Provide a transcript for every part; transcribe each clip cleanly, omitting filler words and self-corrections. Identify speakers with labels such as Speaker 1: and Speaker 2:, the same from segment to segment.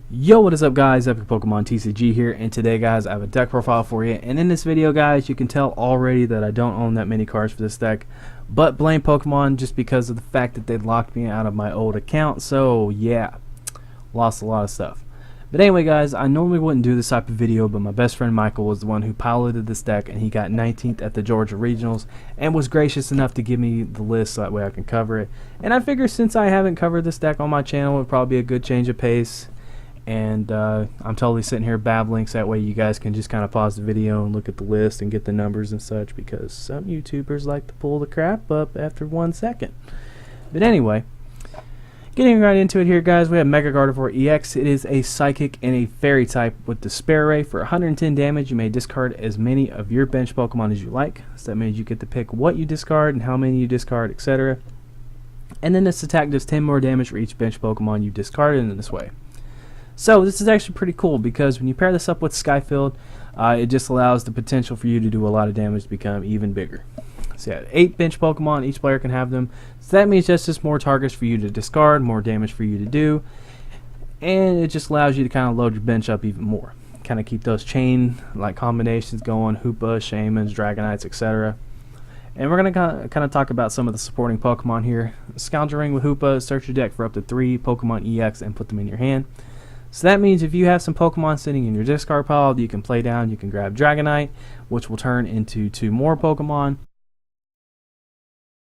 Speaker 1: Yo, what is up guys, Epic Pokemon TCG here, and today guys I have a deck profile for you, and in this video guys you can tell already that I don't own that many cards for this deck, but blame Pokemon just because of the fact that they locked me out of my old account, so yeah, lost a lot of stuff. But anyway guys, I normally wouldn't do this type of video, but my best friend Michael was the one who piloted this deck, and he got 19th at the Georgia Regionals and was gracious enough to give me the list so that way I can cover it. And I figure since I haven't covered this deck on my channel, it would probably be a good change of pace. And I'm totally sitting here babbling so that way you guys can just kind of pause the video and look at the list and get the numbers and such, because some YouTubers like to pull the crap up after 1 second. But anyway, getting right into it here guys, we have Mega Gardevoir EX. It is a Psychic and a Fairy type with Despair Ray. For 110 damage you may discard as many of your bench Pokemon as you like. So that means you get to pick what you discard and how many you discard, etc. And then this attack does 10 more damage for each bench Pokemon you discarded in this way. So this is actually pretty cool because when you pair this up with Skyfield, it just allows the potential for you to do a lot of damage to become even bigger. So yeah, 8 bench Pokemon, each player can have them. So that means just more targets for you to discard, more damage for you to do, and it just allows you to kind of load your bench up even more. Kind of keep those chain like combinations going, Hoopa, Shaymins, Dragonites, etc. And we're going to kind of talk about some of the supporting Pokemon here. Scoundrel Ring with Hoopa, search your deck for up to 3 Pokemon EX and put them in your hand. So that means if you have some Pokemon sitting in your discard pile that you can play down, you can grab Dragonite, which will turn into 2 more Pokemon.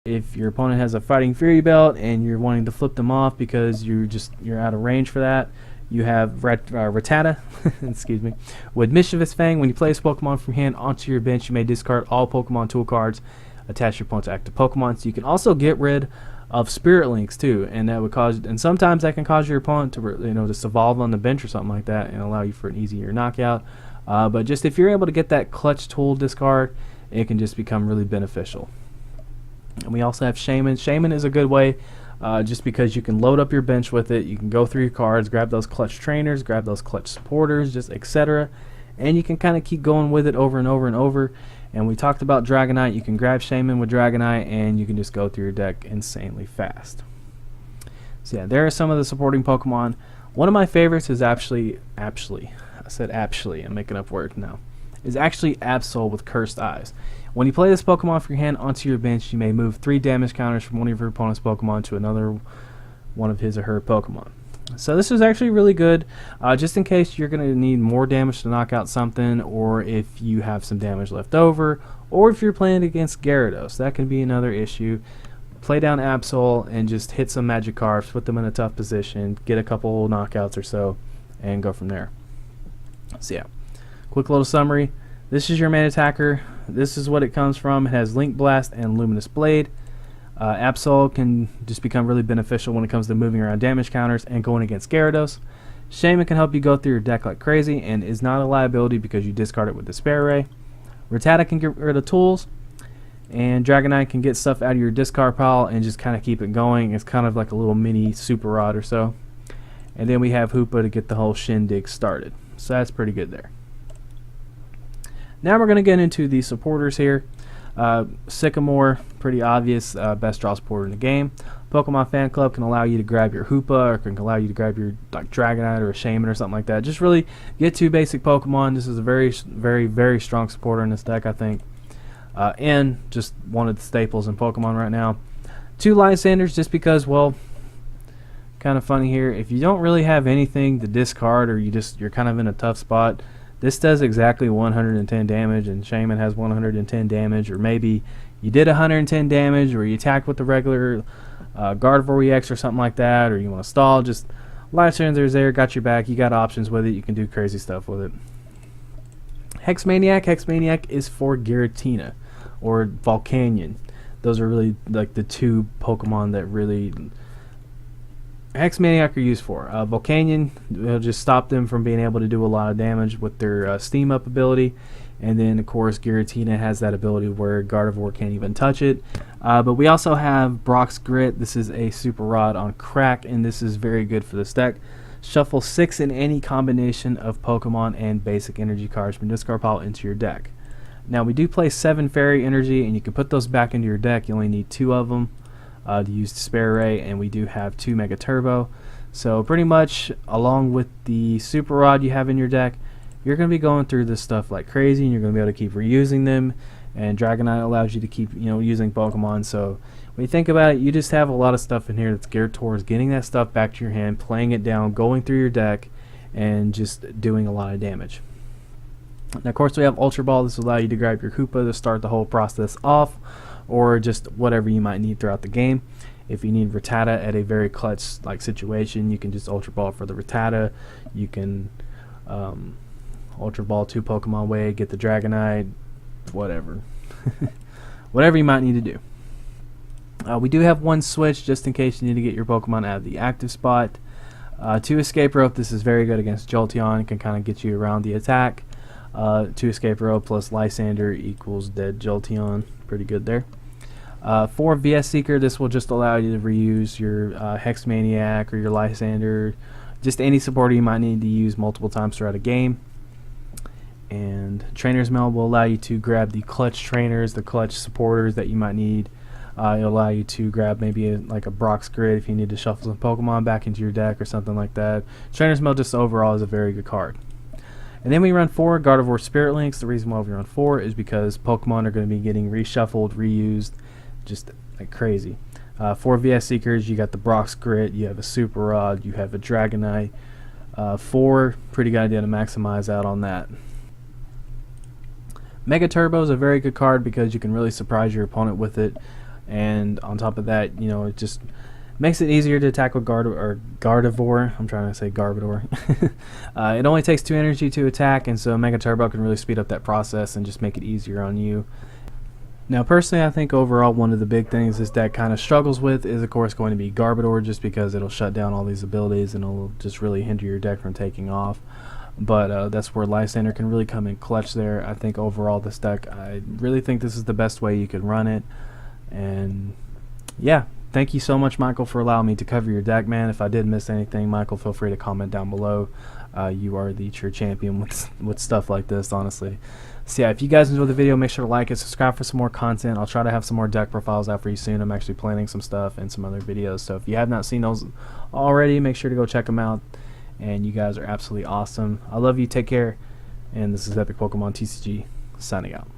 Speaker 1: If your opponent has a Fighting Fury Belt and you're wanting to flip them off because you're out of range for that, you have Rattata, excuse me, with Mischievous Fang. When you place Pokemon from hand onto your bench, you may discard all Pokemon tool cards attached to your opponent's active Pokemon. So you can also get rid of Spirit Links too, and that would cause, and sometimes that can cause your opponent to just evolve on the bench or something like that and allow you for an easier knockout. But just if you're able to get that clutch tool discard, it can just become really beneficial. And we also have Shaymin. Shaymin is a good way, just because you can load up your bench with it. You can go through your cards, grab those clutch trainers, grab those clutch supporters, just etc. And you can kind of keep going with it over and over and over. And we talked about Dragonite. You can grab Shaymin with Dragonite and you can just go through your deck insanely fast. So yeah, there are some of the supporting Pokemon. One of my favorites is actually, I'm making up words now, is actually Absol with Cursed Eyes. When you play this Pokemon from your hand onto your bench, you may move 3 damage counters from one of your opponent's Pokemon to another one of his or her Pokemon. So this is actually really good, just in case you're going to need more damage to knock out something, or if you have some damage left over, or if you're playing against Gyarados. That can be another issue. Play down Absol and just hit some Magikarps, put them in a tough position, get a couple knockouts or so, and go from there. So yeah, quick little summary. This is your main attacker. This is what it comes from. It has Link Blast and Luminous Blade. Absol can just become really beneficial when it comes to moving around damage counters and going against Gyarados. Shaymin can help you go through your deck like crazy and is not a liability because you discard it with Despair Ray. Rattata can get rid of tools, and Dragonite can get stuff out of your discard pile and just kind of keep it going. It's kind of like a little mini Super Rod or so. And then we have Hoopa to get the whole shindig started. So that's pretty good there. Now we're going to get into the supporters here. Sycamore, pretty obvious, best draw supporter in the game. Pokemon Fan Club can allow you to grab your Hoopa, or can allow you to grab your Dragonite or a Shaymin or something like that. Just really get 2 basic Pokemon. This is a very, very, very strong supporter in this deck, I think. And just one of the staples in Pokemon right now. 2 Lysanders, just because, well, kind of funny here. If you don't really have anything to discard, or you're kind of in a tough spot, this does exactly 110 damage, and Shaymin has 110 damage, or maybe you did 110 damage, or you attacked with the regular Gardevoir EX or something like that, or you want to stall. Just Lysander's there, got your back. You got options with it. You can do crazy stuff with it. Hexmaniac. Hexmaniac is for Giratina or Volcanion. Those are really like the 2 Pokemon that really Hexmaniac are used for. Volcanion will just stop them from being able to do a lot of damage with their Steam Up ability. And then, of course, Giratina has that ability where Gardevoir can't even touch it. But we also have Brock's Grit. This is a Super Rod on crack, and this is very good for this deck. Shuffle 6 in any combination of Pokemon and basic energy cards from discard pile into your deck. Now, we do play 7 Fairy Energy, and you can put those back into your deck. You only need 2 of them to use Despair Ray, and we do have 2 Mega Turbo. So pretty much, along with the Super Rod you have in your deck, you're going to be going through this stuff like crazy, and you're going to be able to keep reusing them. And Dragonite allows you to keep, using Pokemon. So when you think about it, you just have a lot of stuff in here that's geared towards getting that stuff back to your hand, playing it down, going through your deck, and just doing a lot of damage. Now, of course, we have Ultra Ball. This will allow you to grab your Koopa to start the whole process off, or just whatever you might need throughout the game. If you need Rattata at a very clutch like situation, you can just Ultra Ball for the Rattata. You can Ultra Ball 2 Pokemon away, get the Dragonite, whatever. Whatever you might need to do. We do have one switch just in case you need to get your Pokemon out of the active spot. 2 Escape Rope. This is very good against Jolteon. It can kind of get you around the attack. 2 Escape Rope plus Lysander equals dead Jolteon. Pretty good there. 4 VS Seeker. This will just allow you to reuse your Hex Maniac or your Lysander. Just any supporter you might need to use multiple times throughout a game. And Trainer's Mail will allow you to grab the clutch trainers, the clutch supporters that you might need. It'll allow you to grab maybe like a Brock's Grid if you need to shuffle some Pokemon back into your deck or something like that. Trainer's Mail just overall is a very good card. And then we run 4 Gardevoir Spirit Links. The reason why we run 4 is because Pokemon are going to be getting reshuffled, reused, just like crazy. 4 VS Seekers, you got the Brock's Grid, you have a Super Rod, you have a Dragonite. 4, pretty good idea to maximize out on that. Mega Turbo is a very good card because you can really surprise your opponent with it. And on top of that, it just makes it easier to attack with Gardevoir. I'm trying to say Garbodor. It only takes 2 energy to attack, and so Mega Turbo can really speed up that process and just make it easier on you. Now, personally, I think overall one of the big things this deck kind of struggles with is, of course, going to be Garbodor, just because it'll shut down all these abilities and it'll just really hinder your deck from taking off. But that's where Lysander can really come in clutch there. I think overall this deck, I really think this is the best way you can run it. And yeah, thank you so much, Michael, for allowing me to cover your deck, man. If I did miss anything, Michael, feel free to comment down below. You are the true champion with stuff like this, honestly. So yeah, if you guys enjoyed the video, make sure to like it, subscribe for some more content. I'll try to have some more deck profiles out for you soon. I'm actually planning some stuff and some other videos. So if you have not seen those already, make sure to go check them out. And you guys are absolutely awesome. I love you. Take care. And this is Epic Pokemon TCG signing out.